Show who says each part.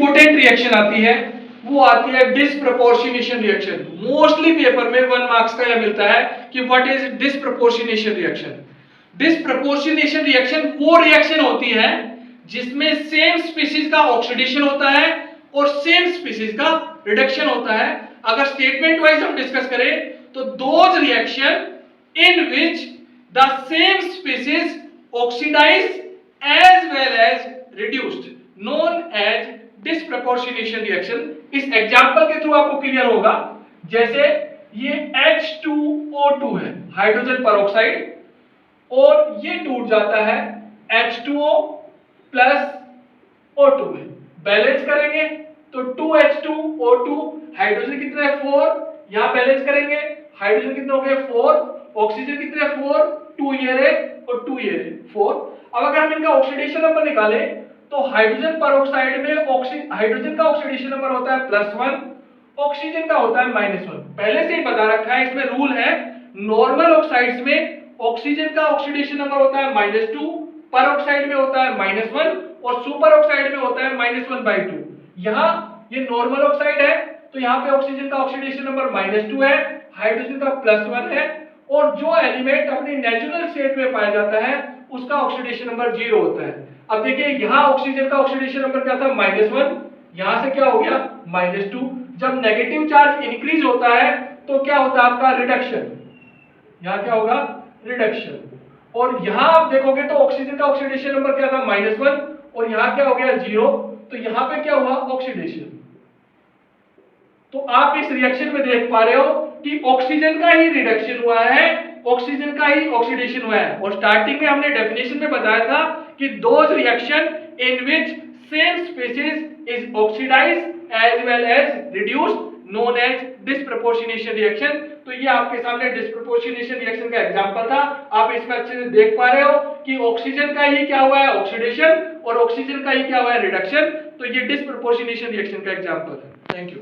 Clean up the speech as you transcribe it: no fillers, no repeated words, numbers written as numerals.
Speaker 1: Important reaction आती है वो आती है डिसप्रपोर्शनेशन रिएक्शन। मोस्टली पेपर में 1 मार्क्स का यह मिलता है कि what is disproportionation reaction. Disproportionation reaction वो रिएक्शन होती है जिसमें सेम स्पीशीज का ऑक्सीडेशन होता है और सेम स्पीशीज का रिडक्शन होता है। अगर स्टेटमेंट वाइज हम डिस्कस करें तो those reaction in which the same species oxidise as well as reduced known as disproportionation reaction. इस एग्जांपल के थ्रू आपको क्लियर होगा। जैसे ये H2O2 है, हाइड्रोजन पेरोक्साइड, और ये टूट जाता है H2O प्लस O2 में। बैलेंस करेंगे तो 2H2O2, हाइड्रोजन कितने है 4, यहां बैलेंस करेंगे हाइड्रोजन कितने हो गए 4, ऑक्सीजन कितने 4, 2 ये रहे और 2 ये रहे 4। अब अगर हम इनका ऑक्सीडेशन नंबर निकालें तो हाइड्रोजन पेरोक्साइड में हाइड्रोजन का ऑक्सीडेशन नंबर होता है +1, ऑक्सीजन का होता है -1। पहले से ही बता रखा है, इसमें रूल है नॉर्मल ऑक्साइड्स में ऑक्सीजन का ऑक्सीडेशन नंबर होता है -2, पेरोक्साइड में होता है -1 और सुपर ऑक्साइड में होता है -1/2। यहां ये नॉर्मल ऑक्साइड है तो यहां पे ऑक्सीजन का ऑक्सीडेशन नंबर -2 है, हाइड्रोजन का +1 है, और जो एलिमेंट अपनी नेचुरल स्टेट में पाया जाता है उसका ऑक्सीडेशन नंबर 0 होता है। अब देखिए यहां ऑक्सीजन का ऑक्सीडेशन नंबर क्या था -1, यहां से क्या हो गया -2। जब नेगेटिव चार्ज इंक्रीज होता है तो क्या होता है आपका रिडक्शन, यहां क्या होगा रिडक्शन। और यहां आप देखोगे तो ऑक्सीजन का ऑक्सीडेशन नंबर क्या था -1 और यहां क्या हो गया 0, तो यहां पे क्या हुआ ऑक्सीडेशन। तो आप इस रिएक्शन में देख पा रहे हो कि ऑक्सीजन का ही रिडक्शन हुआ है, ऑक्सीजन का ही ऑक्सीडेशन हुआ है। और स्टार्टिंग में हमने डेफिनेशन में बताया था कि those reaction in which same species is oxidised as well as reduced known as disproportionation reaction. तो ये आपके सामने डिसप्रपोर्शनेशन रिएक्शन का एग्जांपल था। आप इसमें अच्छे से देख पा रहे हो कि ऑक्सीजन का ही क्या हुआ है ऑक्सीडेशन और ऑक्सीजन का ही क्या हुआ है रिडक्शन। तो ये डिसप्रपोर्शनेशन रिएक्शन का एग्जांपल है। Thank you.